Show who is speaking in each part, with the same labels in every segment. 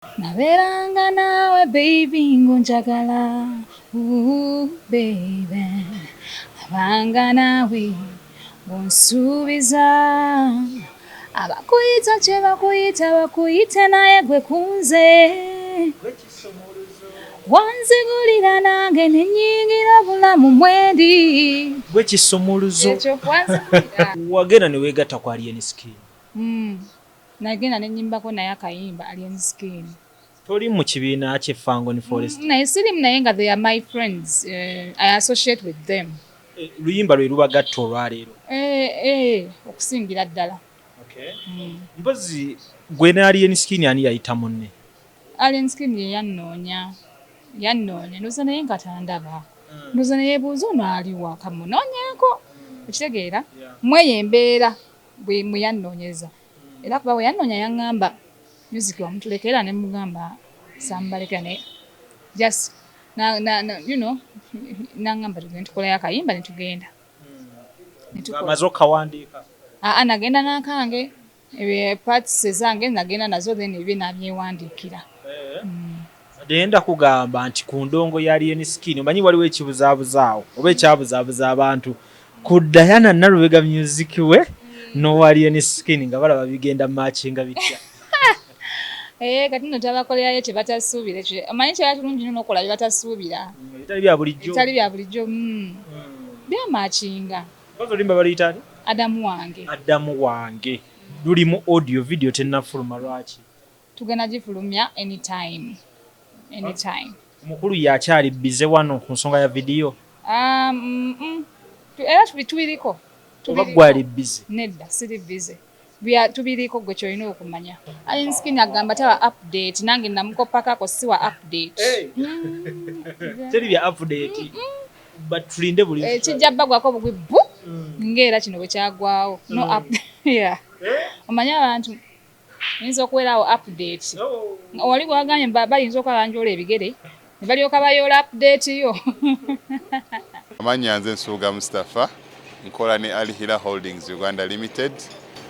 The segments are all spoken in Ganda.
Speaker 1: Naberanga nawe baby ngonjagala baby abanga nawe ngonsuubiza abakuyita kye bakuyita bakuyite naye gwe kunze wanzigulira nange nenyingira bulamu mwendi
Speaker 2: gwe kisumuluzo
Speaker 1: ekyo wanzigulira
Speaker 2: wagenda ne weegatta ku Alien Skin.
Speaker 1: nagenda nenyimbako naye akayimba Alien Skin.
Speaker 2: Toli mu kibiina kye Fangon Forest.
Speaker 1: naye sirimu naye nga they are my friends. I associate with them.
Speaker 2: Luyimba lwe lubagatta olwaleero.
Speaker 1: Okusingira ddala.
Speaker 2: Mpozi gwe ne Alien Skin ani yayita munne?
Speaker 1: Alien Skin ye yannoonya ndoza naye nga tandaba ndoza naye buuza ono aliwa kamunoonyaako okitegeera mweyo embeera bwe muyannoonyeza era kuba bwe yannoonya yaŋŋamba music wamutulekera ne mugamba sambalekera naye just naŋŋamba tugende tukolayo akayimba ne tugenda
Speaker 2: amaze okawandiika?
Speaker 1: Nagenda n'akange parts ezange nagenda nazo then ebyo nabyewandiikira.
Speaker 2: Denda kugamba nti ku ndongo ya Alien Skin omanyi waliwo ekibuzabuzaawo oba ekyabuzaabuza abantu ku Diana Nalubega music we no Alien Skin nga balaba bigenda matchinga bitya.
Speaker 1: Kati nno tabakolerayo kye batasuubira ekyo omanyi kye batulungi nnyo n'okola bye batasuubira
Speaker 2: bitali bya bulijjo
Speaker 1: byamachinga.
Speaker 2: Bazo limba baliyita ani?
Speaker 1: Adamu wange
Speaker 2: luli mu audio video tennafuluma lwaki?
Speaker 1: Tugenda gifulumya anytime.
Speaker 2: Mukulu yakyali bize wano ku nsonga ya video?
Speaker 1: Era tubiriko.
Speaker 2: Oba gwali bize?
Speaker 1: Nedda siri bize. Tubiriko gwe kyolina okumanya. Alien Skin agamba taba update nange namukopakako siwa update.
Speaker 2: Teri bya update. But tulinde buli
Speaker 1: kijja bagwako bugwi bu ngera kino bwe kyagwawo no update. Omanya abantu nzo kwerawo update. Wali gwaganye bayinza okabanjola ebigere ne balyoka bayola update yo.
Speaker 3: Amanya nze Nsuuga Mustafa nkola ne Alihira Holdings Uganda Limited.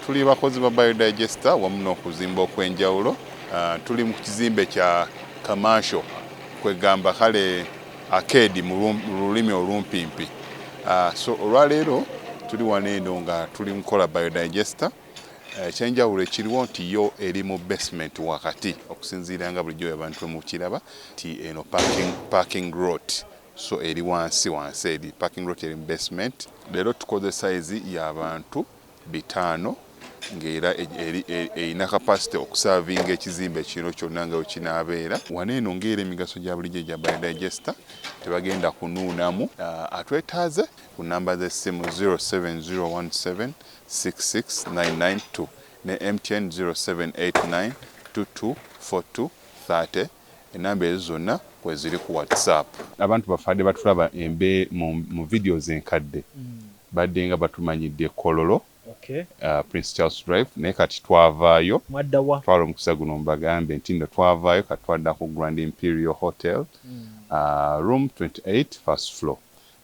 Speaker 3: Tuli bakozi ba biodigester wamu n'okuzimba okwenjawulo. Tuli mu kizimbe kya commercial kwegamba kale arcade mu lulimi olumpimpi. So olwaleero tuli waneeno nga tuli nkola biodigester. Ekyenjawulo ekiriwo nti yo eri mu basement wakati okusinziira nga bulijjo abantu mu kiraba ti eno parking lot. So eri wansi eri parking lot eri mu basement. Leero tukoze size y'abantu 5 ng'era erina capacity okusavinga ekizimbe kino kyonna nga wekinaabeera. Waneeno ng'era emigaso gya bulijjo gya biodigester tebagenda kunuunamu. Atwetaaze ku namba z'essimu 07017669992 ne MTN 0789224230. Enamba ezo zonna kwe ziri ku WhatsApp. Abantu bafadde batulaba embe mu videos enkadde badde nga batumanyidde Kololo. Prince Charles Drive naye kati twavaayo twala omukisa guno mbagambe nti nno twavaayo kati twadda ku Grand Imperial Hotel room 28 first floor.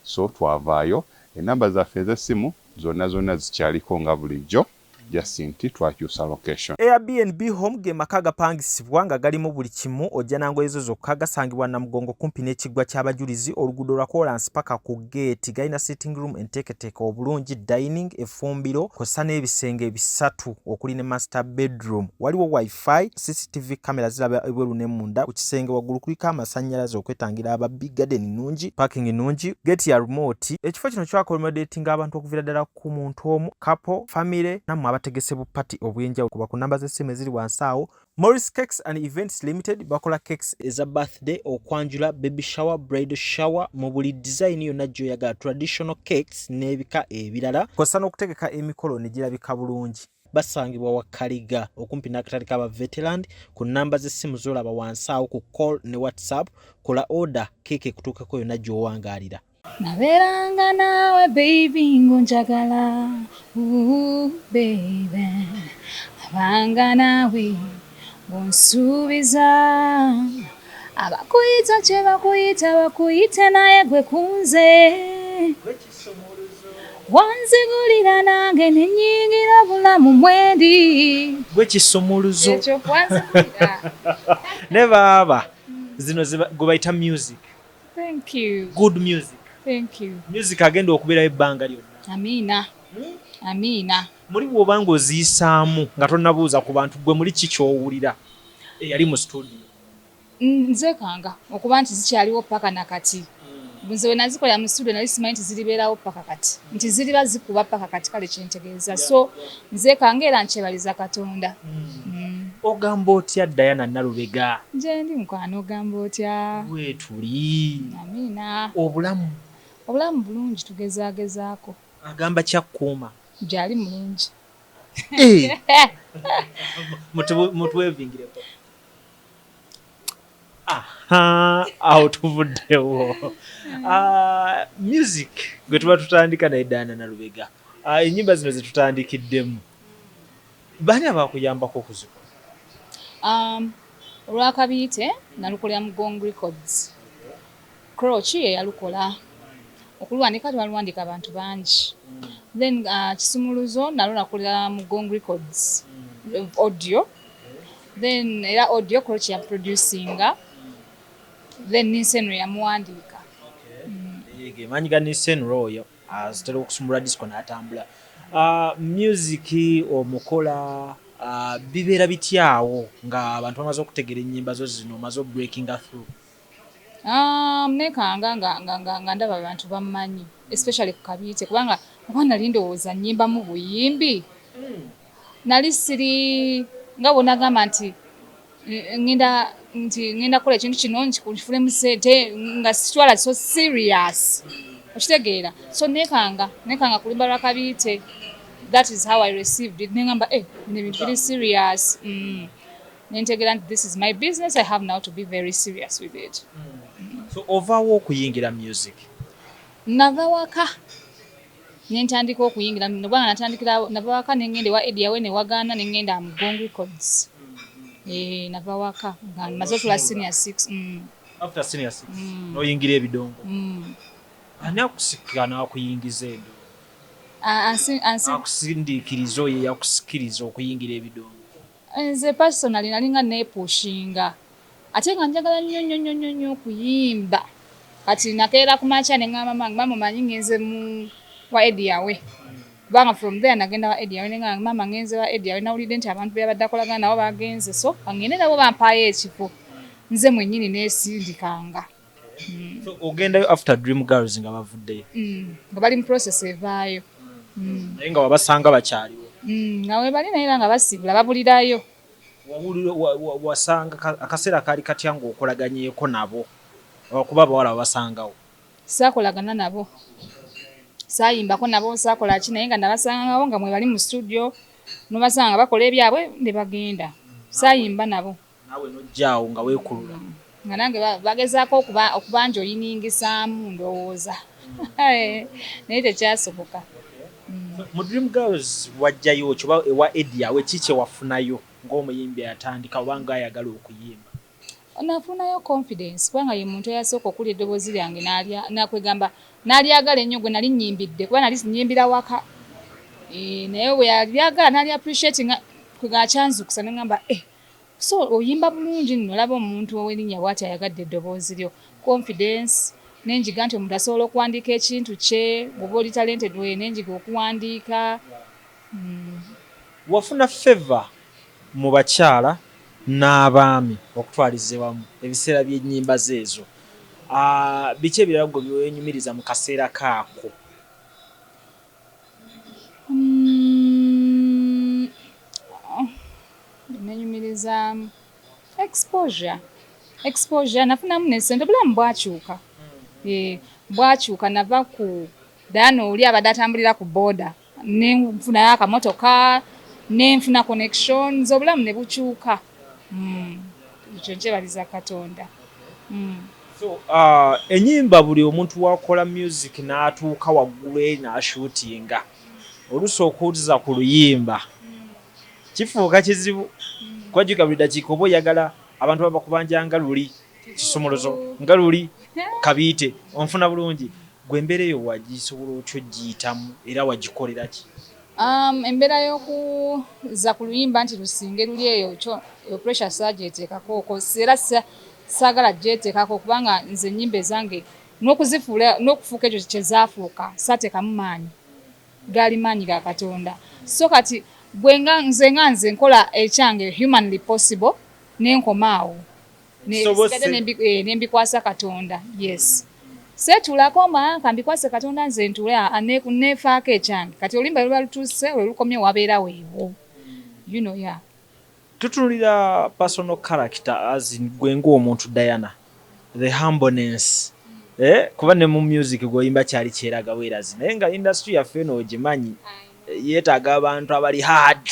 Speaker 3: So twavaayo enamba zaffe ez'essimu zonna zikyaliko nga bulijjo just nti twakyusa location.
Speaker 4: Airbnb home ge maka gapangisibwa nga galimu buli kimu ojja nangoye zo zokka gasangibwa Namugongo kumpi n'ekiggwa ky'abajulizi oluguudo lwa Kolansi paka ku gate. Galina sitting room enteeketeeke obulungi, dining, effumbiro kw'ossa n'ebisenge bisatu okuli ne master bedroom. Waliwo wifi, CCTV kamera ziraba ebweru ne munda. Ku kisenge waggulu kuliko amasannyalaze okwetangira ababbi, garden nnungi, parking nnungi, gate ya remote. Ekifo kino kyakomodatinga abantu okuviira ddala ku muntu omu, couple, family nammwe abategese bu party obwenjawulo. Kuba ku namba z'essimu eziri wansi awo. Morris Cakes and Events Limited bakola cakes eza birthday, okwanjula, baby shower, bridal shower mu buli design yonna gy'oyagala, traditional cakes n'ebika ebirala. Kw'ossa n'okutegeka emikolo ne girabika bulungi. Basangibwa wa Kaliga okumpi n'akatale k'aba veteran. Ku namba z'essimu z'olaba wansi awo ku call ne WhatsApp. Kola order keeke kutuukako yonna gy'owangaalira.
Speaker 1: Naberanga nawe baby ngonjagala baby abanga nawe ngonsuubiza abakuyita kye bakuyita bakuyite naye gwe kunze wanzigulira nange nenyingira bulamu mwendi
Speaker 2: gwe kisumuluzo
Speaker 1: ekyo wanzigulira.
Speaker 2: ne baaba zino gwe bayita music.
Speaker 1: Thank you.
Speaker 2: Good music.
Speaker 1: Thank you.
Speaker 2: Music agenda okubeerayo ebbanga lyonna.
Speaker 1: Amiina. Amiina.
Speaker 2: Muli bw'obanga oziyisaamu nga tonnabuuza ku bantu gwe muli ki ky'owulira eyali mu studio?
Speaker 1: Nze kanga okuba nti zikyaliwo paka nakati. Nze we nazikolera mu studio nali simanyi nti ziribeerawo paka kati. Nti ziriba zikuba paka kati kale kyentegeeza. So nze kanga era nkyebaliza Katonda.
Speaker 2: Ogamba otya Diana Nalubega?
Speaker 1: Nje ndi mukwano ogamba otya?
Speaker 2: Weetuli.
Speaker 1: Amiina.
Speaker 2: Obulamu
Speaker 1: bulungi tugezaagezaako.
Speaker 2: Agamba kyakkuuma.
Speaker 1: Gyali mulungi.
Speaker 2: Mutwevingireko. Aho tuvuddewo. Music gwe tuba tutandika naye Diana Nalubega. Ennyimba zino zetutandikiddemu baani abakuyambako okuzikola?
Speaker 1: Olwakabiite nalukolera mu Gong Records. Croch ye yalukola. Okulwandika twaluwandika abantu bangi. Then kisumuluzo nalo nakolera mu Gong Records audio. Then era audio Croch ya producinga. Then Nisenro yamuwandiika.
Speaker 2: Yege manyi ga Nisenro oyo azitera okusumulula disco n'atambula. Music omukola bibeera bityawo nga abantu bamaze okutegera ennyimba zo zino maze breaking through.
Speaker 1: Nekanga nga ndaba abantu bamanyi, especially ku Kabiite kubanga nali ndowooza nnyimba mu buyimbi. Nali siri nga bonagamba nti ngenda kola ekintu kino nkifule mu sente nga sitwala so serious. Okitegeera. So nekanga kulimba lwa Kabiite. That is how I received it. Nengamba very serious. Nentegera this is my business. I have now to be very serious with it.
Speaker 2: So ovaawo okuyingira music?
Speaker 1: Nava waka. Nentandika okuyingira nobanga natandikira nava waka nengende wa Ebya ne wagana nengenda mu Gong Records. Nava waka nga maze tula senior 6.
Speaker 2: After senior 6 noyingira ebidongo. Ani akusikana akuyingiza edo? Akusindiikiriza oyo yakusikiriza okuyingira ebidongo?
Speaker 1: Nze personally nalinga nepushinga. Ate nga njagala nnyo okuyimba. Kati nakeera ku macha ne ngamba mama manyi ngenze mu wa Ebya. Banga from there nagenda wa Ebya nenga mama ngenze wa Ebya nawulidde nti abantu byabadde akolagana nabo bagenze so bangende nabo bampaye ekifo. Nze mwennyini neesindikanga.
Speaker 2: So ogendayo after Dream Girls nga bavuddeyo?
Speaker 1: Nga bali mu process evaayo.
Speaker 2: Naye nga wabasanga bakyaliwo?
Speaker 1: Nga we bali naye nga basibula babulirayo.
Speaker 2: Wasanga akaseera kaali katya ng'okolaganyeeko nabo okuba abawala babasangawo?
Speaker 1: Saakolagana nabo. Saayimbako nabo saakola ki naye nga nabasangawo nga mwe bali mu studio nobasanga bakola ebyabwe ne bagenda. Saayimba nabo.
Speaker 2: Naawe nojjaawo nga weekulula?
Speaker 1: Nga nange bagezaako okubanja oyiningisaamu ndowooza. Naye tekyasoboka.
Speaker 2: Mu Dream Girls wajjayo kyoba ewa Ebya kiki wafunayo ng'omuyimbi atandika obanga ayagala okuyimba?
Speaker 1: Nafunayo confidence kubanga ye muntu eyasooka okulya eddoboozi lyange nakwegamba nalyagala ennyo gwe nali nnyimbidde kuba nali nnyimbira waka. Naye bwe yalyagala nali appreciate nga kwegakyanzukusa nengamba so oyimba bulungi nno olaba omuntu ow'erinnya bw'ati ayagadde eddoboozi lyo. Confidence nenjiga nti omuntu asobola okuwandiika ekintu kye bw'oba oli talented we nenjiga okuwandiika.
Speaker 2: Wafuna favor mu bakyala n'abaami okutwaliza wamu ebiseera by'ennyimba zeezo. Biki ebirala gwe byenyumiriza mu kaseera kaako?
Speaker 1: Nenyumiriza exposure nafunamu nesente obulamu bwakyuka. Bwakyuka nava ku Diana oli abadde atambulira ku boda nenfunayo akamotoka nenfuna connections obulamu ne bukyuka. Ekyo nkyebaliza Katonda.
Speaker 2: So ennyimba buli omuntu wakola music n'atuuka waggulu n'ashootinga oluusi okuwuliza ku luyimba kifuuka kizibu. Kwajjuka buli dakiika oba oyagala abantu babakubanja nga luli kisumuluzo nga luli Kabiite onfuna bulungi gwe embeera eyo wagisobola otyo giyitamu era wagikolera ki?
Speaker 1: Embeera y'okuza ku luyimba nti lusinge luli eyo pressure sagyeteekako era saagala gyeteekako kubanga nze ennyimba ezange n'okufuuka ekyo kye zaafuuka saateekamu maanyi gaali maanyi ga Katonda. So kati nze nkola ekyange humanly possible n'enkomaawo nembikwasa Katonda. Yes, seetulako maanka mbikwase Katonda nze ntule neefaako ekyange kati oluyimba luba lutuuse lwe lukomye wabeera weewo. You know, yeah.
Speaker 2: Tutunulira personal character as gwe ng'omuntu Diana, the humbleness. Kuba ne mu music gwoyimba kyali kyeraga weerazi naye nga industry yaffe eno ogimanyi yeetaaga abantu abali hard.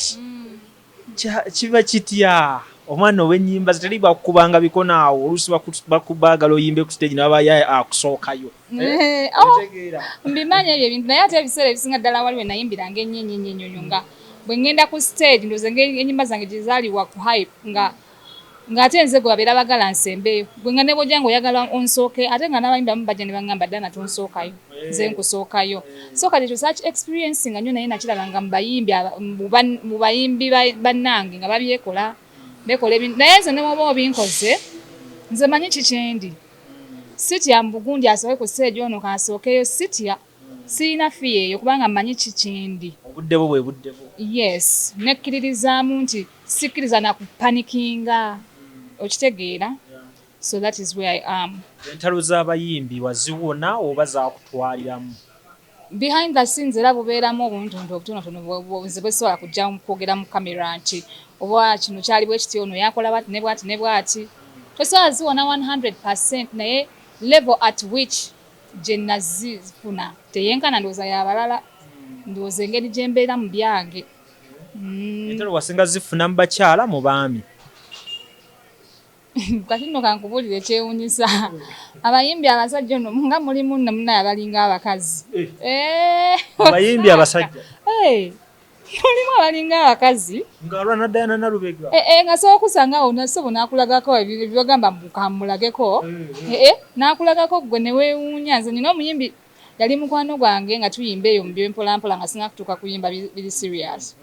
Speaker 2: Kiba kitya omwana ow'ennyimba zitali bakubanga bikono awo oluusi bakubaagala oyimbe ku stage nabaye akusookayo.
Speaker 1: Mbimanyi ebyo ebintu naye ate ebiseera ebisinga ddala waliwe nayimbiranga ennyo nga bwe ngenda ku stage ndoza ennyimba zange gye zaaliwa ku hype ng'ate nze gwe babeera bagala nsembeyo gwe nga ne bw'ojja ng'oyagala onsooke ate nga n'abayimbamu bajja ne baŋŋamba ddala tonsookayo nze nkusookayo. So kati ekyo saaki experience nga nnyo naye nakirabanga mu bayimbi bannange nga babyekola bekola ebintu naye nze ne bw'oba obinkoze nze manyi kikyendi sitya mbugundi asooke ku stage ono kaasookeyo sitya sirina fiye eyo kubanga manyi kikyendi
Speaker 2: obudde bwe budde bwo. Yes,
Speaker 1: nekkiririzaamu nti sikkiriza na kupanikinga okitegeera. So that is where I am.
Speaker 2: Entalo z'abayimbi waziwona oba zaakutwaliramu?
Speaker 1: Behind the scenes era bubeeramu obuntuntu obutonotono bwe busobola kujja kwogera mu kamera nti oba kino kyali bwe kiti ono yakola bwati ne bwati ne bwati. Tosobola ziwona 100% naye level at which gye nazifuna teyenkana ndowooza y'abalala ndowooza engeri gye mbeera mu byange.
Speaker 2: Entalo wasinga zifuna mu bakyala mu baami?
Speaker 1: Kati nno kankubulire ekyewuunyisa abayimbi abasajja ono nga mulimu namunaye abalinga abakazi.
Speaker 2: Abayimbi abasajja
Speaker 1: mulimu abalinga abakazi
Speaker 2: ng'alwa na Diana Nalubega
Speaker 1: nga sobola okusanga awo nasobo n'akulagako ebyogamba kamulageko n'akulagako gwe ne weewuunya. Nze nina omuyimbi yali mukwano gwange nga tuyimba eyo mu byempolampola nga singa kutuuka kuyimba biri serious.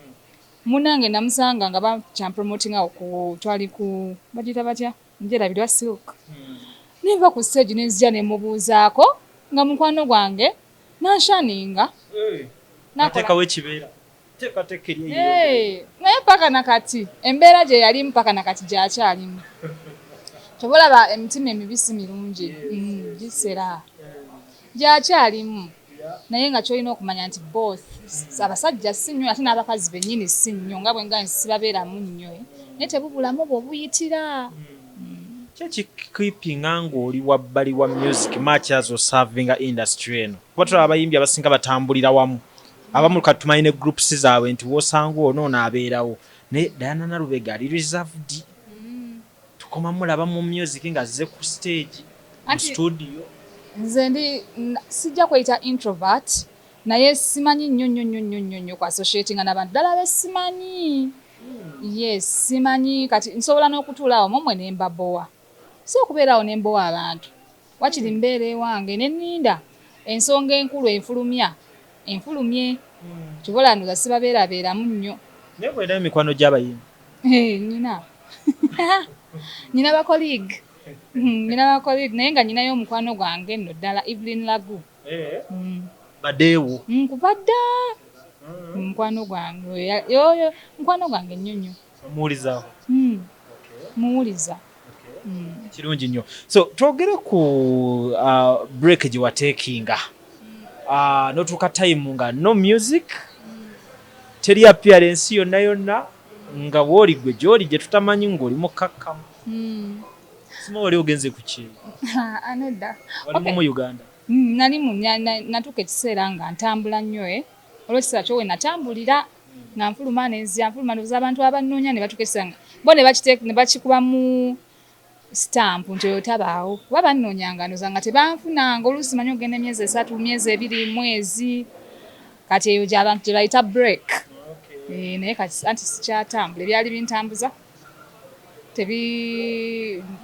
Speaker 1: Munange namusanga nga bakyampromoting awo twali ku bagiyita batya njerabirwa silk. Neva ku stage nenzija ne mubuuzaako nga mukwano gwange nanshaninga.
Speaker 2: Nateekawo ekibeera teekateeka
Speaker 1: naye paka nakati embeera gye yali mpaka nakati gyakyalimu. Tobolaba emitima emibisi mirungi gisera gyakyalimu naye nga kyolina okumanya nti both abasajja si nnyo ate n'abakazi bennyini si nnyo nga bwe nga sibabeeramu nnyo naye tebubulamu bw'obuyitira.
Speaker 2: Kyekikipinga ng'oli wabbali wa music much as oservinga industry eno kuba tulaba abayimbi abasinga batambulira wamu abamu katumanyi ne groups zaabwe nti wosanga ono abeerawo naye Diana Nalubega ali reserved. Tukoma mulaba mu music nga azze ku stage mu studio.
Speaker 1: Nze sijja kweyita introvert naye simanyi nnyo ku associatinga n'abantu ddala besimanyi. Yes, simanyi kati nsobola n'okutuula awo momwe ne mbabowa si okubeerawo ne mbowa abantu wakiri mbeera ewange ne nninda ensonga enkulu enfulumye kibola ndoza sibabeerabeeramu nnyo.
Speaker 2: Naye bw'olina emikwano gy'abayimbi?
Speaker 1: Nina bakolig naye nga nyinayo omukwano gwange nno ddala Evelyn Lagu.
Speaker 2: Badeewo
Speaker 1: nkubadda mukwano gwange yoyo mukwano gwange nnyo
Speaker 2: muwulizaawo
Speaker 1: muwuliza.
Speaker 2: Kirungi nnyo. So twogere ku break gye wateekinga n'otuuka time nga no music teri appearance yonna nga wooli gwe gy'oli gye tutamanyi ng'oli mukkakkamu. Sima wali ogenze ku ki?
Speaker 1: Anedda
Speaker 2: wali mu Uganda?
Speaker 1: Nalimu natuuka ekiseera nga ntambula nnyo olw'ekiseera kyowe natambulira nga nfuluma ndowooza abantu abannoonya ne batuuka ekiseera bo ne bakikuba mu stamp nti oyo tabaawo kuba bannoonyanga ndowooza nga tebanfunanga oluusi manyi ogenda emyezi 3 myezi 2 mwezi kati eyo gy'abantu gye bayita break. Naye kati anti sikyatambula ebyali bintambuza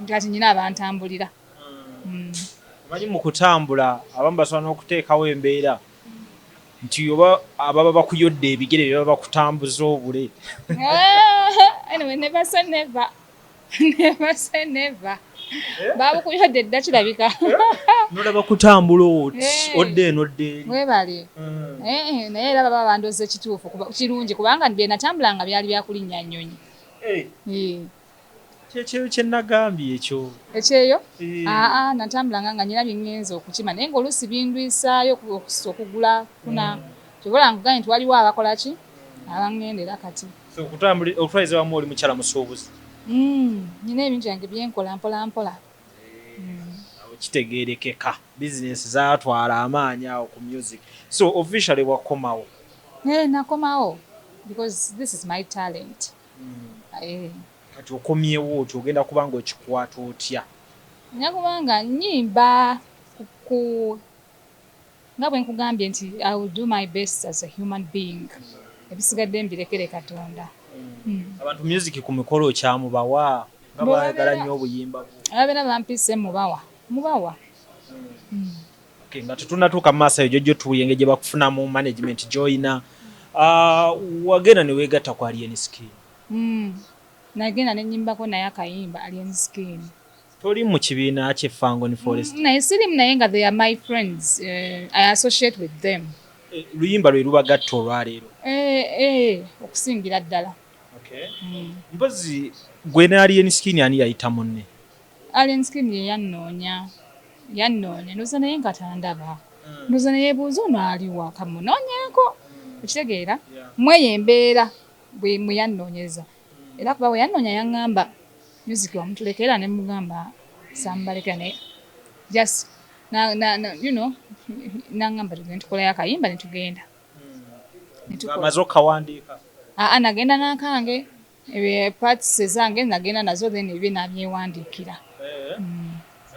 Speaker 1: kati nyina abantambulira.
Speaker 2: Omanyi mu kutambula abamu basobola n'okuteekawo embeera nti oba ababa bakuyodde ebigere bye baba bakutambuza obule.
Speaker 1: Anyway, never say never. Never say never. Babukuyodde dda kirabika.
Speaker 2: Nolaba kutambula odde eno odde eri.
Speaker 1: Webale. Naye era baba bandoze ekituufu kirungi kubanga bye natambulanga byali byakulinnya nnyonyi.
Speaker 2: Kyekyo kye nagambye ekyo.
Speaker 1: Ekyeyo? Natambulanga nga nyina bingenza okukima naye ng'oluusi bindwisaayo okugula kuna. Kyobola nkuganye nti waliwo abakola ki? Abangendera kati.
Speaker 2: So okutwaliza wamu oli mukyala musuubuzi.
Speaker 1: Nyina ebintu byange byenkola mpola.
Speaker 2: Kitegeerekeka bizinesi zaatwala amaanyi awo ku music. So officially wakomawo?
Speaker 1: Nakomawo because this is my talent.
Speaker 2: Kati okomyewo otyo ogenda kubanga okikwata otya?
Speaker 1: Nyakubanga nnyimba nga bwe nkugambye nti I will do my best as a human being. Ebisigadde mbirekere Katonda.
Speaker 2: Abantu music ku mikolo kyamubawa nga baagala nnyo obuyimba bwo.
Speaker 1: Ababeera bampise mubawa.
Speaker 2: Okay, nga tetunnatuuka mu maaso eyo gyo tuyenge gye bakufuna mu management gy'olina. Wagenda ne weegatta ku Alien Skin.
Speaker 1: Nagenda ne nnyimbako naye akayimba Alien Skin.
Speaker 2: Toli mu kibiina ky'Effango Forest?
Speaker 1: Naye sirimu naye nga they are my friends. I associate with them.
Speaker 2: Luyimba lwe lubagatta olwaleero?
Speaker 1: Okusingira ddala.
Speaker 2: Mpozi gwe ne Alien Skin ani yayita munne?
Speaker 1: Alien Skin ye yannoonya ndoza naye nga tandaba. Ndoza naye buuza ono aliwa kamunoonyaako. Okitegeera? Mweyo embeera bwe muyannoonyeza. Era kuba bwe yannoonya yaŋŋamba music wamutulekera ne mugamba sambaleka naye just naŋŋamba tugenda tukolayo akayimba ne tugenda.
Speaker 2: Amaze okawandiika?
Speaker 1: Nagenda n'akange parts ezange nagenda nazo then ebyo nabyewandiikira.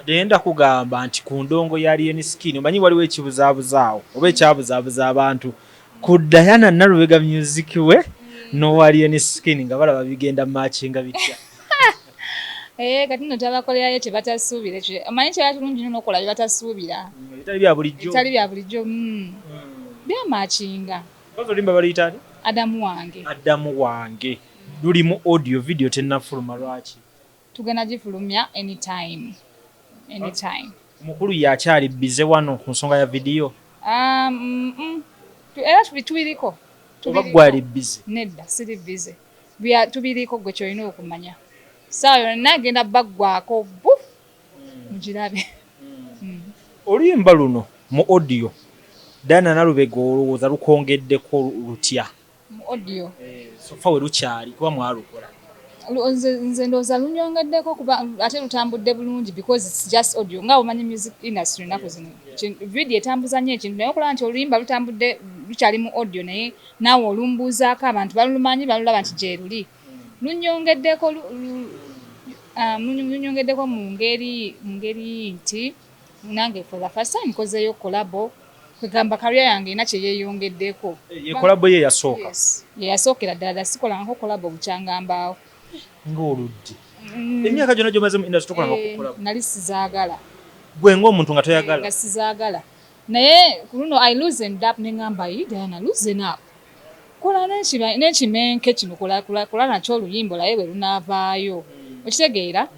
Speaker 2: Ndenda kugamba nti ku ndongo ya Alien Skin omanyi waliwo ekibuzaabuzaawo oba ekyabuzaabuza abantu ku Diana Nalubega music we no Alien Skin nga balaba bigenda matchinga bitya.
Speaker 1: Kati nno tabakolerayo kye batasuubira. Omanyi kye batulungi nnyo n'okola bye batasuubira.
Speaker 2: Bitali bya bulijjo.
Speaker 1: Bitali bya bulijjo. Byamachinga.
Speaker 2: Kozo limba baliyita ani? Adamu wange. Luli mu audio video tennafuluma lwaki?
Speaker 1: Tugenda gifulumya anytime.
Speaker 2: Omukulu yakyali bize wano ku nsonga ya video?
Speaker 1: Era tubiriko.
Speaker 2: Oba gwali bize?
Speaker 1: Nedda, siri bize. Tubiriko gwe kyolina okumanya. Saawa yonna agenda baggwako mugirabe.
Speaker 2: Oluyimba luno mu audio Diana Nalubega olowooza lukongeddeko lutya?
Speaker 1: Mu audio?
Speaker 2: Sofa we lukyali kuba mwalukola?
Speaker 1: Nze ndowooza lunyongeddeko kuba ate lutambudde bulungi because it's just audio. Nga omanyi music industry ennaku zino video etambuza nnyo ekintu naye okulaba nti oluyimba lutambudde lukyali mu audio naye naawe olumbuuzaako abantu balulumanyi balulaba nti gye luli. Lunyongeddeko mu ngeri nti nange for the first time nkozeeyo kolabo kwegamba career yange ina kye yeeyongeddeko.
Speaker 2: Ye kolabo ye yasooka?
Speaker 1: Yes, ye yasookera ddala sikolangako kolabo bukyangambaawo.
Speaker 2: Ng'oludde emyaka gyonna gy'omaze mu industry tokolangako kolabo?
Speaker 1: Nali sizaagala.
Speaker 2: Gwe ng'omuntu nga toyagala?
Speaker 1: Nga sizaagala naye ku luno I loosened up ne ngamba Diana loosen up. Kola n'ekimenke kino kola nakyo oluyimba olaye bwe lunaavaayo. Okitegeera?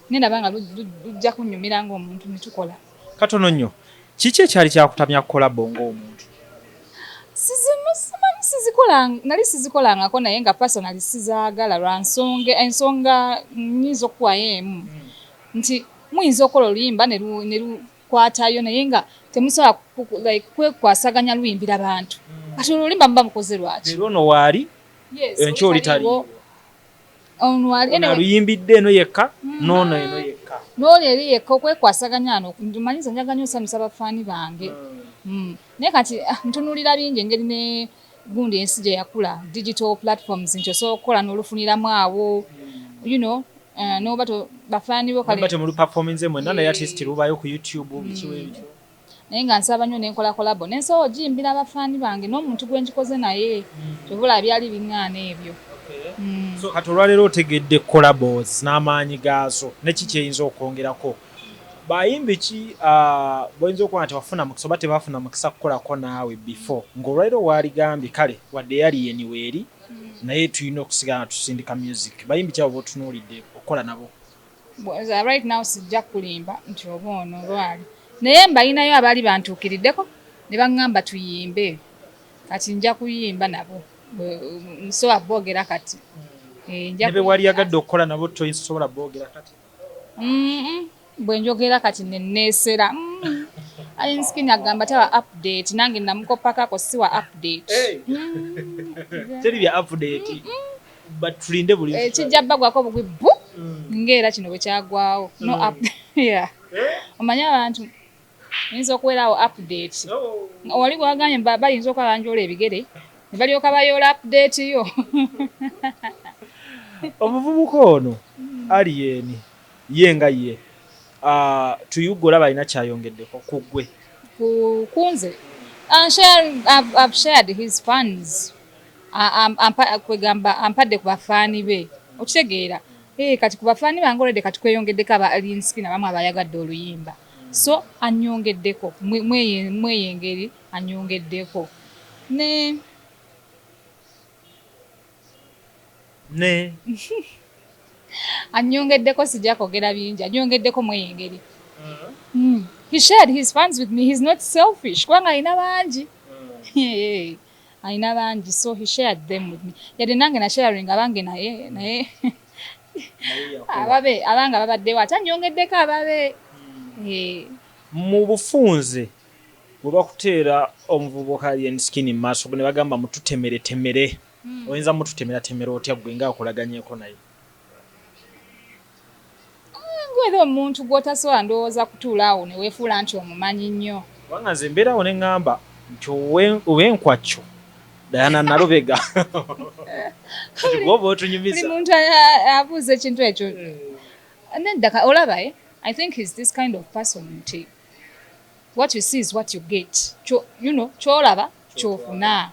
Speaker 1: Nendaba nga lujja kunnyumira ng'omuntu ne tukola.
Speaker 2: Katono nnyo, kiki ekyali kyakutamya kolabo ng'omuntu?
Speaker 1: Nali sizikolangako naye nga personally sizaagala lwa ensonga nnyinza okuwayo emu nti muyinza okukola oluyimba ne lukwatayo naye nga temusobola kwekwasaganya luyimbira abantu. Kati oluyimba muba mukoze lwaki?
Speaker 2: Leero ono waali enkya oli taliiwo. Luyimbidde eno yekka n'ono eno yekka.
Speaker 1: N'oli eri yekka okwekwasaganya ano manyiza njaganya osanyusa bafaani bange. Naye kati ntunuulira bingi engeri ne gundi ensi gye yakula digital platforms nti osobola okukola n'olufuniramu awo n'oba bafaani bo kale.
Speaker 2: Temuli performance mwenna naye artist lubayo ku YouTube bikiwe ebyo.
Speaker 1: Naye nga nsaba nnyo ne nkola kolabo n'ensobola ogiyimbira abafaani bange n'omuntu gwe nkikoze naye kyobula byali biŋŋaana ebyo.
Speaker 2: So kati olwaleero otegedde collabos n'amaanyi gaazo ne kiki eyinza okwongerako bayimbi ki boyinza okuba nti wafuna mukisa oba tebafuna mukisa kukolako naawe before ng'olwaliro waaligambye kale wadde yali eniweeri naye tulina okusigala tusindika music bayimbi ki abo botunuulidde okukola nabo
Speaker 1: right now sijja kulimba nti oba ono lwali naye mbalinayo abaali bantuukiriddeko ne baŋŋamba tuyimbe kati nja kuyimba nabo nsobola boogera kati
Speaker 2: ne be wali yagadde okukola nabo tosobola boogera kati
Speaker 1: bwe njogera kati nenneesera Alien Skin agamba tawa update nange namukoppakako siwa update
Speaker 2: teri bya update but tulinde buli
Speaker 1: kijja bagwako bugwi bu ng'era kino bwe kyagwawo no yeah omanya abantu oyinza okuweerawo update wali gwagambye bayinza okuba banjoola ebigere ne balyoka bayoola update yo
Speaker 2: omuvubuka ono Alien ye nga ye tuyuggola balina kyayongeddeko ku ggwe
Speaker 1: kunze I've shared his fans kwegamba ampadde ku bafaani be okitegeera kati ku bafaani bange olwedde kati kweyongeddeko aba Alien Skin abamu abayagadde oluyimba so anyongeddeko mweyengeri anyongeddeko ne anyongeddeko sijja kwogera bingi anyongeddeko mweyengeri he shared his fans with me he's not selfish kubanga alina bangi alina bangi so he shared them with me yadde nange na sharing abange naye ababe abanga babaddewo ate anyongeddeko ababe
Speaker 2: mu bufunze bwe bakuteera omuvubuka Alien Skin mu maaso ne bagamba mututemeretemere oyinza mututemeratemera otya ggwe nga akolaganyeko naye
Speaker 1: gwera omuntu gw'otasobola ndowooza kutuula awo ne weefuula nti omumanyi nnyo
Speaker 2: kubanga nze mbeerawo ne ŋŋamba nti ow'enkwacyo Diana Nalubega kati gwoba otunyumiza
Speaker 1: buli muntu abuuza ekintu ekyo neddaka olaba I think he's this kind of person nti what you see is what you get kyolaba kyofuna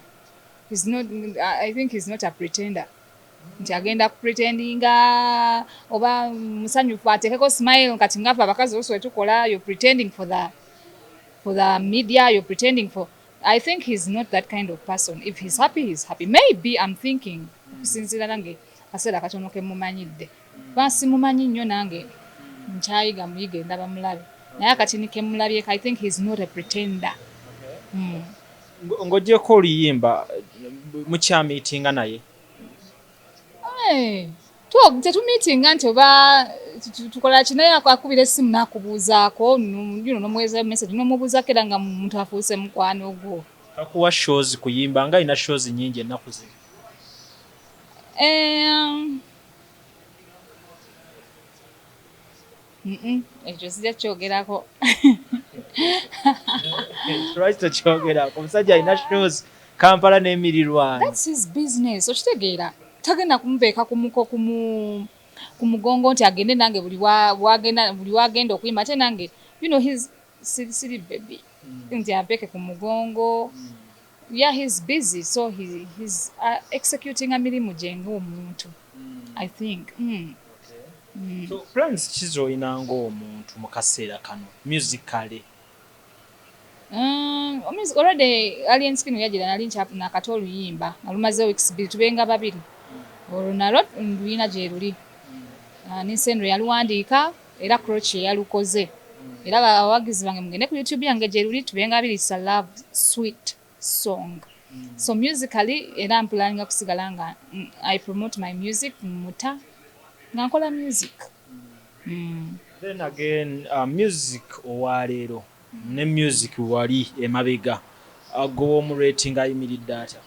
Speaker 1: I think he's not a pretender nti agenda kupretendinga oba musanyufu ateekeko smile kati ngaffe abakazi oluusi wetukola you're pretending for the media you're pretending for I think he's not that kind of person if he's happy maybe I'm thinking okusinziira nange kaseera katono ke mumanyidde kuba simumanyi nnyo nange nkyayiga muyiga endaba mulabe naye akatini ke mulabye I think he's not a pretender
Speaker 2: ng'ogyeko oluyimba mukyamiitinga naye
Speaker 1: tetumiitinga nti oba tukola kinaye akubira essimu n'akubuuzaako nomuweeza message nomubuuzaako era nga muntu afuuse mukwano gwo
Speaker 2: akuwa shows kuyimba nga alina shows nyingi ennaku zino
Speaker 1: ekyo sijja kyogerako
Speaker 2: lwaki tokyogerako omusajja alina shows Kampala n'emirirwano
Speaker 1: that's his business okitegeera tagenda kumubeeka ku mugongo nti agende nange buli wagenda okuyima ate nange his silly baby nti abeeke ku mugongo yeah he's busy so he's executing emirimu gye ng'omuntu I think
Speaker 2: so plans kizoyina ng'omuntu mu kaseera kano musically
Speaker 1: already Alien Skin yagira nali nakati oluyimba alumaze weeks 2 tubenga babiri olwo nalwo luyina gye luli ninsendo yaluwandiika era crochet yalukoze era abawagizi bange mugende ku YouTube yange gye luli tubenga babiri it's a love sweet song so musically era mpulaninga kusigala nga I promote my music muta nga nkola music
Speaker 2: then again music owaleero ne music wali emabega agoba omurating ayimiridde ata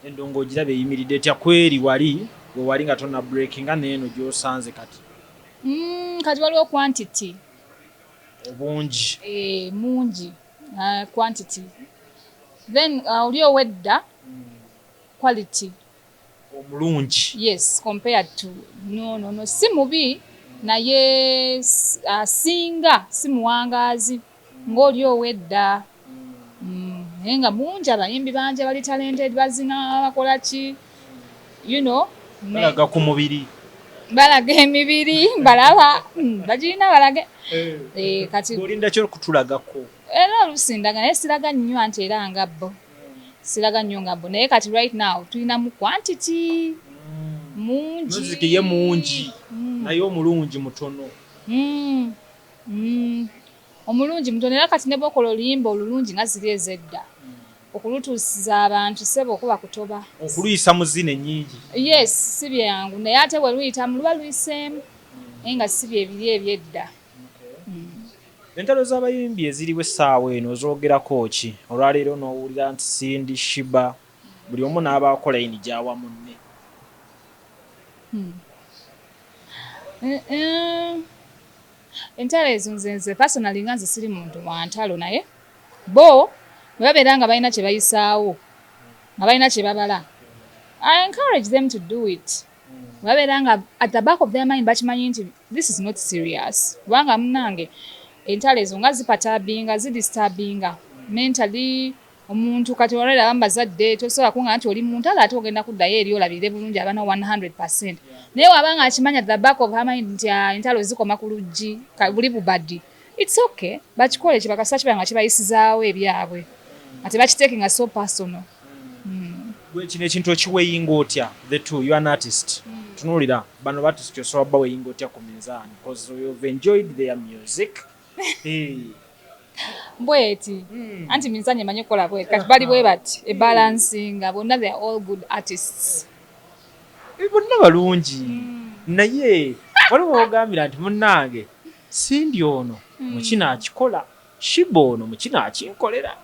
Speaker 2: endongo ogirabe eyimiridde etya kweri wali wali nga tonna breaking nga neeno gy'osanze kati
Speaker 1: kati waliwo quantity
Speaker 2: obungi
Speaker 1: mungi quantity then oli owedda quality
Speaker 2: omulungi
Speaker 1: yes compared to no si mubi naye asinga si muwangaazi ng'oli owedda naye nga mungi abayimbi bangi bali talented bazina bakola ki
Speaker 2: balaga ku mubiri
Speaker 1: balaga emibiri balaba bagirina balage kati
Speaker 2: olinda kyo kutulagako
Speaker 1: era olusindaga naye siraga nnyo anti era nga bo siraga nnyo nga bo naye kati right now tulina mu quantity mungi
Speaker 2: muziki ye mungi naye omulungi mutono
Speaker 1: omulungi mutono era kati ne bokola oluyimba olulungi nga ziri ezedda okulutuusiza abantu sebo okuba kutoba
Speaker 2: okuluyisa mu zine nnyingi
Speaker 1: yes si byangu naye ate bwe luyitamu luba luyiseemu naye nga si byebiri ebyedda
Speaker 2: entalo z'abayimbi eziriwo essaawa eno ozoogerako ki olwaleero n'owulira nti Sindi Shiba buli omu n'aba akola yini gy'awa munne
Speaker 1: entalo ezo nze personally nga nze siri muntu wa ntalo naye bo bwe babeera nga balina kye bayisaawo nga balina kye babala I encourage them to do it bwe babeera nga at the back of their mind bakimanyi nti this is not serious kubanga munange entalo ezo nga zipatabinga zidisturbinga mentally omuntu kati olwalera bambazadde tosobola kunga nti oli muntu ate ogenda kuddayo eri olabire bulungi abana 100% naye wabanga akimanya at the back of her mind nti entalo zikoma ku luggi buli bubaddi it's okay bakikole kibakasa kiba nga kibayisizaawo ebyabwe ate bakiteekinga so personal
Speaker 2: gwe kino ekintu okiweyinga otya the two you are an artist tunuulira bano artist osobola baweyinga otya ku minzaani because you've enjoyed their music
Speaker 1: bweti anti minzaani emanyi kukola bweti kati bali bwe bati ebalansinga bonna they are all good artists
Speaker 2: bonna balungi naye waliwo ogambira nti munnange Sindi ono mukina akikola Shiba ono mukina akinkolera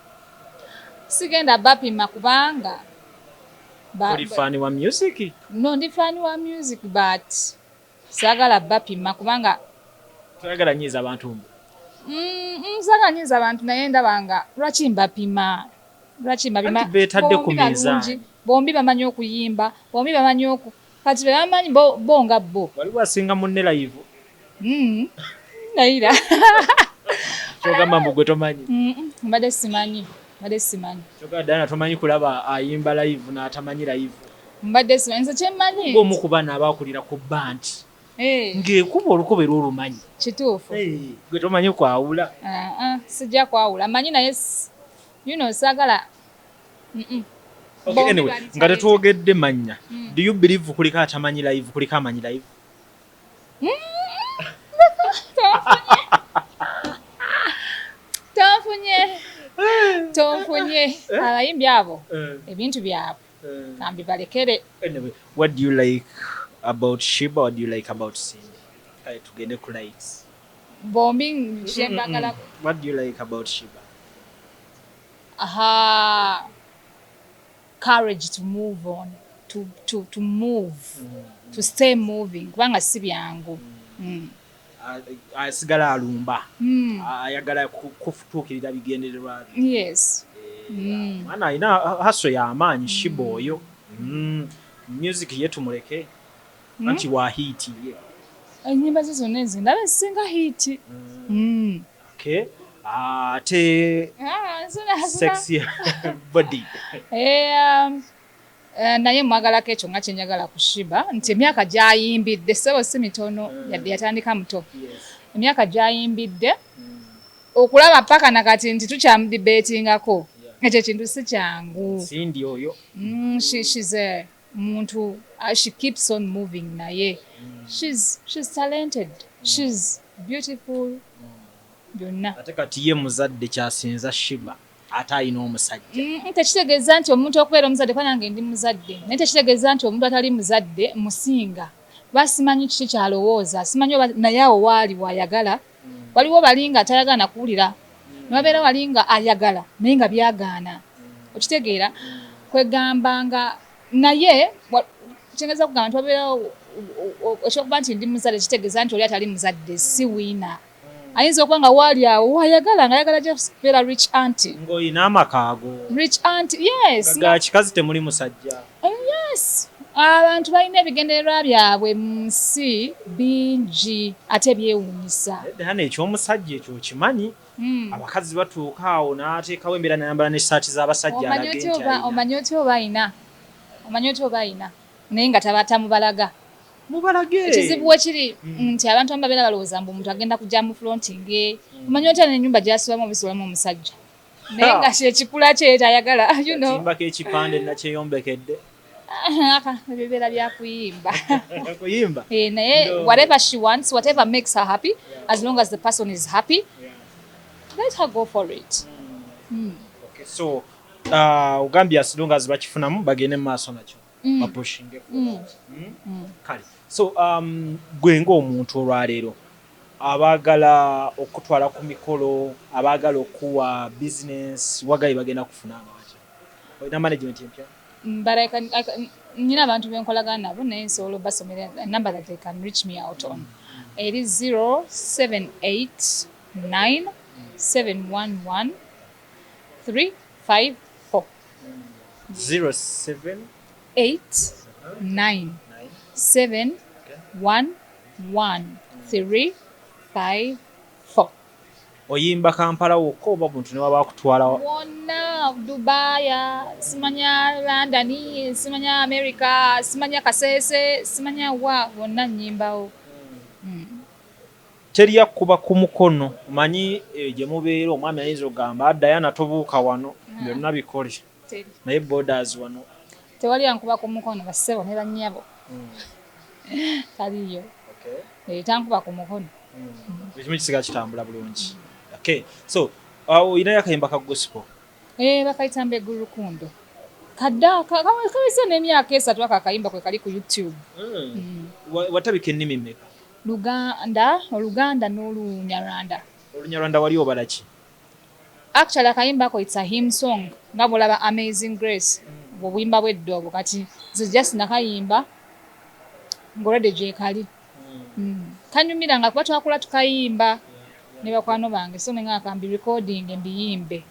Speaker 1: sigenda bapima kubanga
Speaker 2: oli faani wa music
Speaker 1: no ndi faani wa music but sagala bapima kubanga
Speaker 2: tuyagala nyiza abantu
Speaker 1: sagala nyiza abantu naye ndabanga lwaki mbapima
Speaker 2: anti beetadde ku minzaani
Speaker 1: bombi bamanyi okuyimba bombi bamanyi kati bebamanyi bo nga bo
Speaker 2: waliwo asinga munne live
Speaker 1: naira
Speaker 2: kyogamba mbu gwe tomanyi
Speaker 1: mbadde simanyi
Speaker 2: kyogamba Diana tomanyi kulaba ayimba live n'atamanyi live
Speaker 1: mbadde simanyi nze kyemmanyi
Speaker 2: ng'omu ku baana abaakulira ku bandi ng'ekuba olukobera olumanyi
Speaker 1: kituufu
Speaker 2: gwe tomanyi kwawula
Speaker 1: sijja kwawula manyi naye saagala
Speaker 2: okay, anyway nga tetwogedde mannya do you believe kuliko atamanyi live kuliko amanyi live
Speaker 1: tonfunye abayimbi abo ebintu byabwe kambi balekere
Speaker 2: anyway what do you like about Shiba or do you like about Sindi tugende ku lights
Speaker 1: bombi kyembagala
Speaker 2: what do you like about Shiba
Speaker 1: courage to move on to move to stay moving kubanga si byangu
Speaker 2: asigala alumba ayagala kufutuukirira bigendererwa
Speaker 1: yes
Speaker 2: mwana alina haso y'amaanyi Shiba oyo music ye tumuleke anti wa hiti ye
Speaker 1: ennyimba ze zonna ezindaba ezisinga hiti
Speaker 2: okay ate sexy body
Speaker 1: naye mwagalako ekyo nga kyenjagala ku Shiba nti emyaka gy'ayimbidde sebo si mitono yadde yatandika muto emyaka gy'ayimbidde okulaba paka nakati nti tukyamudibetingako ekyo kintu si kyangu
Speaker 2: Sindi oyo
Speaker 1: she's a muntu she keeps on moving naye she's talented she's beautiful byonna
Speaker 2: ate kati ye muzadde kyasinza Shiba ate alina omusajja
Speaker 1: tekitegeeza nti omuntu okubeera omuzadde kuba nange ndi muzadde naye tekitegeeza nti omuntu atali muzadde musinga kuba simanyi kiki kyalowooza simanyi naye awo waali waayagala waliwo balinga atayagala nakuwulira newabeera walinga ayagala naye nga byagaana okitegeera kwegamba nga naye kyengeeza kugamba nti wabeera ekyokuba nti ndi muzadde kitegeeza nti oli atali muzadde si wiina ayinza okuba nga waali awo wayagala ngaayagala just kubeera rich aunty
Speaker 2: ng'olina amakaago
Speaker 1: rich aunty yes
Speaker 2: ga kikazi temuli musajja
Speaker 1: yes abantu balina ebigendererwa byabwe mu nsi bingi ate byewuunyisa
Speaker 2: Diana ekyomusajja ekyo kimanyi abakazi batuuka awo n'ateekawo embeera nayambala n'essaati z'abasajja alage nti
Speaker 1: omanyi otya oba ayina naye nga tamubalaga
Speaker 2: mubalage
Speaker 1: ekizibu ekiri nti abantu abamu babeera balowooza mbu omuntu agenda kujja mu fronting omanyi otya n'ennyumba gy'asulamu obisulamu omusajja naye nga kyekikula kye tayagala
Speaker 2: timba k'ekipande nakyeyombekedde
Speaker 1: ebibeera byakuyimba
Speaker 2: kuyimba
Speaker 1: naye whatever she wants, whatever makes her happy, as long as the person is happy, let her go for it.
Speaker 2: Okay, so ugambye as long as bakifunamu bagende mu maaso nakyo bapushinge kale so gwe ng'omuntu olwaleero abaagala okutwala ku mikolo abaagala okuwa business wagayi bagenda kufunanga batya olina management empya
Speaker 1: But I can nyina abantu benkolagana nabo naye nsobola basomera a number that they can reach me out on. It is 0789 711 354.
Speaker 2: 0789
Speaker 1: 711 354.
Speaker 2: oyimba Kampala wokka oba buntu ne baba bakutwala
Speaker 1: wonna Dubai, simanya London, simanya America, simanya Kasese, simanya wa wonna nyimbawo.
Speaker 2: teri yakkuba ku mukono omanyi gye mubeera omwami ayinza ogamba Diana tobuuka wano byonna bikole naye borders wano
Speaker 1: tewali yankuba ku mukono bassebo ne bannyabo taliyo tankuba ku mukono
Speaker 2: ekimu kisiga kitambula bulungi. Okay, so oyinayo akayimba ka gospel
Speaker 1: bakayitamba eggulukundo kawise n'emyaka 3 akakayimba kwe kali ku YouTube.
Speaker 2: watabika ennimi mmeka?
Speaker 1: Oluganda n'Olunyarwanda.
Speaker 2: Olunyarwanda wali obala ki?
Speaker 1: Actually akayimba ko it's a hymn song nga bulaba Amazing Grace obuyimba bw'eddobo kati nze just nakayimba ngolede gye kali kanyumira nga kuba twakula tukayimba ne bakwano bange so nenga akambi recording mbiyimbe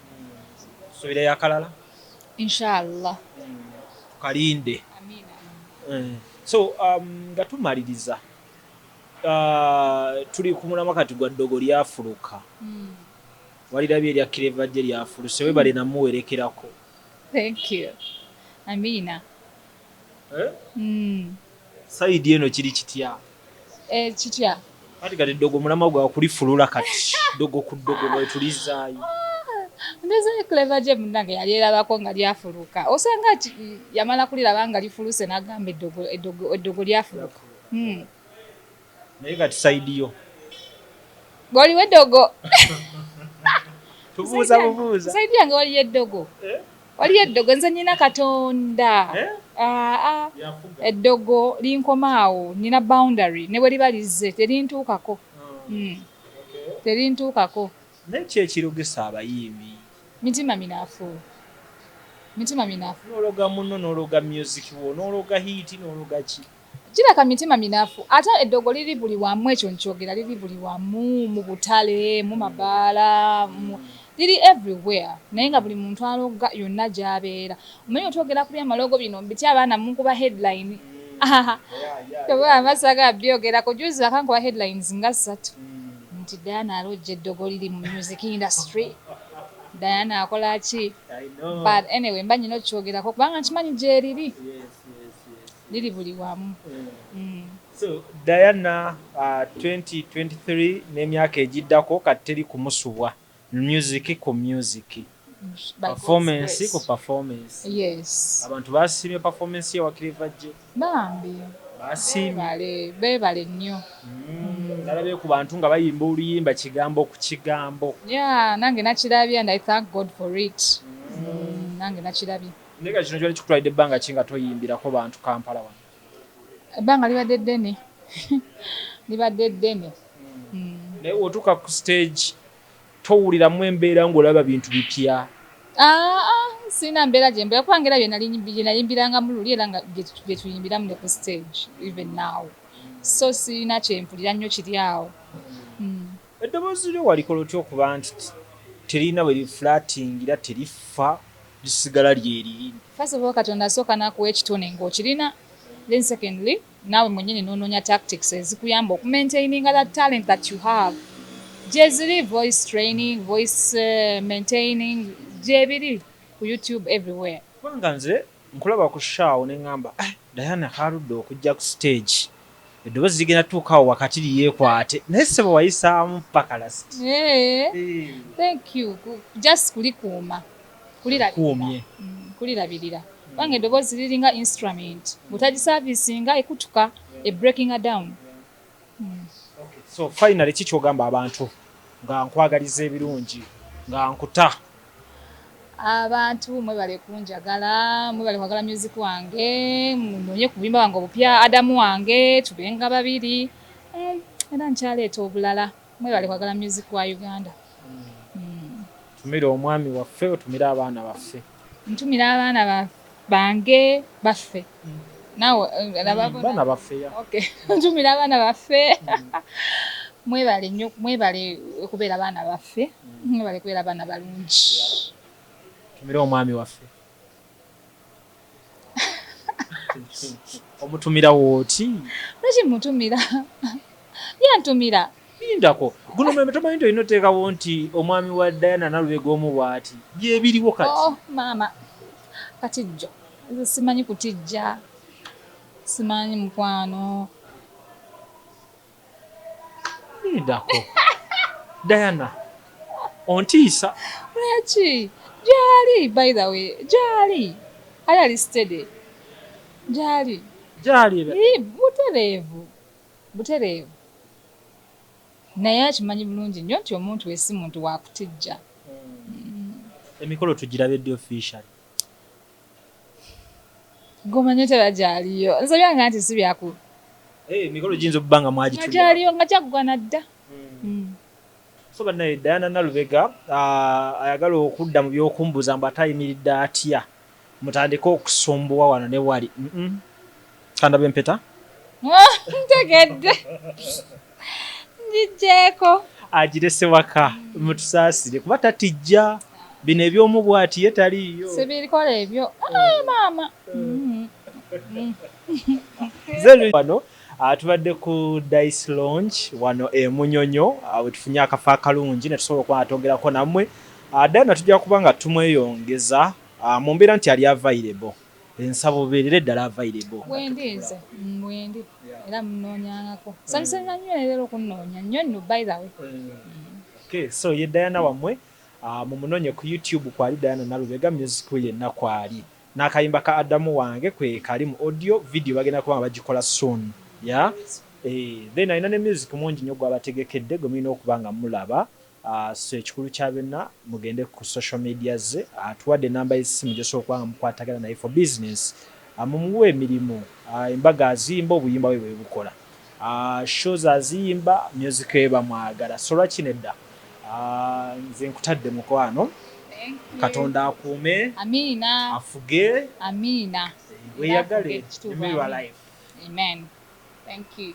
Speaker 2: subira yakalala
Speaker 1: inshallah
Speaker 2: kalinde.
Speaker 1: amina.
Speaker 2: So nga tumaliriza tuli kumulama kati gwa ddogo lyafuluka walirabye erya Clever gye lyafuluse webale namuwerekerako.
Speaker 1: Thank you. Amina.
Speaker 2: Saidi eno kiri kitya?
Speaker 1: Kitya
Speaker 2: kati kati ddogo mulama gwa kulifulula kati ddogo ku ddogo bwetulizaayo
Speaker 1: ndeze Clever gye munnange yali erabako nga lyafuluka osanga yamala kuliraba nga lifuluse n'agamba eddogo lyafuluka.
Speaker 2: naye kati saidi yo
Speaker 1: waliwo eddogo
Speaker 2: tubuuza bubuuza
Speaker 1: saidi yange waliyo eddogo waliyo eddogo nze nyina Katonda eddogo linkomaawo nina boundary ne bwe liba lizze terintuukako. Terintuukako
Speaker 2: naye ki ekirogesa abayimbi?
Speaker 1: mitima minaafu
Speaker 2: n'ologa munno n'ologa music wo n'ologa hiiti n'ologa ki?
Speaker 1: kiraka mitima minaafu ate eddogo liri buli wamu ekyo nkyogera liri buli wamu mu butale mu mabaala liri everywhere naye nga buli muntu aloga yonna gy'abeera omanyi otwogera kuli amalogo bino mbitya abaana munkuba headline toba amasaga byogerako juzi akankuba headlines nga 3 nti Diana alojja eddogo liri mu music industry Diana akola ki but anyway mba nyina okyogerako kubanga nkimanyi gyeriri liri buli wamu.
Speaker 2: So Diana 2023 n'emyaka egiddako kati teri kumusubwa music ku music performance ku performance.
Speaker 1: Yes,
Speaker 2: abantu basimye performance ya Clever gye
Speaker 1: bambi
Speaker 2: basimye
Speaker 1: bebale nnyo.
Speaker 2: nalabye ku bantu nga bayimba oluyimba kigambo ku kigambo.
Speaker 1: Nange nakirabye and I thank God for it. Nange nakirabye.
Speaker 2: Ndeka kino kyali kikutwalidde ebbanga ki nga toyimbirako bantu Kampala wano?
Speaker 1: Ebbanga libadde ddene. Libadde ddene.
Speaker 2: Naye otuuka ku stage towuliramu embeera ng'olaba bintu bipya?
Speaker 1: Sina mbeera gye mbeera kubanga era bye nayimbiranga mu luli era nga bye tuyimbiramu ne ku stage even now. So sirina kyempulira nnyo kiri awo.
Speaker 2: Eddoboozi lyo walikola otya okuba nti terina bwe liflatingira terifa lisigala lyeriri?
Speaker 1: First of all Katonda asooka n'akuwa ekitone ng'okirina, then secondly naawe mwennyini n'onoonya tactics ezikuyamba okumaintaininga that talent that you have. Gyeziri voice training, voice maintaining, gyebiri ku YouTube everywhere.
Speaker 2: Kubanga nze nkulaba ku show ne ngamba Diana haludde okujja ku stage eddoboozi ligenda tuukaawo wakati liyeekwate naye ssebo wayisaamu paka lasiti.
Speaker 1: Thank you. Just kulikuuma.
Speaker 2: Kuumye.
Speaker 1: Kulirabirira. Kubanga eddoboozi liringa instrument. Butagisavisinga ekutuka breaking her down.
Speaker 2: So finally kikyogamba abantu nga nkwagaliza ebirungi nga nkuta.
Speaker 1: Abantu mwebale kunjagala, mwebale kwagala music wange, munonye ku buyimba wange obupya Adamu wange, tubenga babiri. Era nkyaleeta obulala. Mwebale kwagala music wa Uganda.
Speaker 2: Tumira omwami waffe, otumira abaana baffe.
Speaker 1: Ntumira abaana bange baffe. Nawe
Speaker 2: abaana baffe ya.
Speaker 1: Okay. Ntumira abaana baffe. Mwebale nnyo, mwebale okubeera abaana baffe. Mwebale kubeera abaana balungi.
Speaker 2: Tumira omwami waffe. Omutumira wooti?
Speaker 1: Lwaki mutumira? Yantumira.
Speaker 2: Lindako. Guno mweme tomanyi nti olina oteekawo nti omwami wa Diana Nalubega omu bw'ati. Byebiriwo kati.
Speaker 1: Oh, maama. Katijjo. Simanyi kutijja. Simanyi mukwano.
Speaker 2: Lindako. Diana. Ontiisa.
Speaker 1: Lwaki? Jali, by the way. Jali. Ali steady. Jali. Butereevu. Butereevu. Naye akimanyi bulungi nnyo nti omuntu we si muntu wa kutijja.
Speaker 2: Emikolo tugirabedde official.
Speaker 1: Gomanye tebajaliyo. Nsabye nti si byaku.
Speaker 2: Emikolo giyinza okuba nga mwagitulira.
Speaker 1: Jaliyo nga kyaggwana dda.
Speaker 2: So bannaye Diana Nalubega ayagala okudda mu by'okumbuuza mbu atayimiridde atya. Mutandika okusumbuwa wano ne wali. Kandaba empeta?
Speaker 1: Ntegedde. Njijjeeko.
Speaker 2: Agirese waka mutusaasire kuba tatijja bino eby'omu bw'ati ye taliiyo.
Speaker 1: Sibirikola ebyo. Maama.
Speaker 2: Wano tubadde ku Dice Lounge wano Munyonyo we tufunye akafa akalungi ne tusobola okuba atongerako nammwe. Diana tujja kuba nga tumweyongeza mu mbeera nti ali available. Ensaba obeerere ddala available.
Speaker 1: Wendize. Wendi. Era munoonyangako. Sanyusa nnyo leero okunnoonya nnyo nno by the way.
Speaker 2: Okay, so ye Diana wamwe mumunoonye ku YouTube kwali Diana Nalubega music we yenna kwali. N'akayimba ka Adamu wange kwe kali mu audio video bagenda kuba bagikola soon. Yeah. Then ayina ne music mungi nnyo gwabategekedde gwe mulina okuba nga mulaba. So ekikulu kya byonna mugende ku social media ze atuwadde namba y'essimu gy'osobola okuba nga mukwatagana naye for business. Mumuwe emirimu embaga azimba obuyimba bwe bukola. Shows azimba music we bamwagala. So lwaki nedda nze nkutadde mukwano. Katonda akuume.
Speaker 1: Amina.
Speaker 2: Afuge.
Speaker 1: Amina.
Speaker 2: Weyagale. Live your life.
Speaker 1: Amen. Thank you.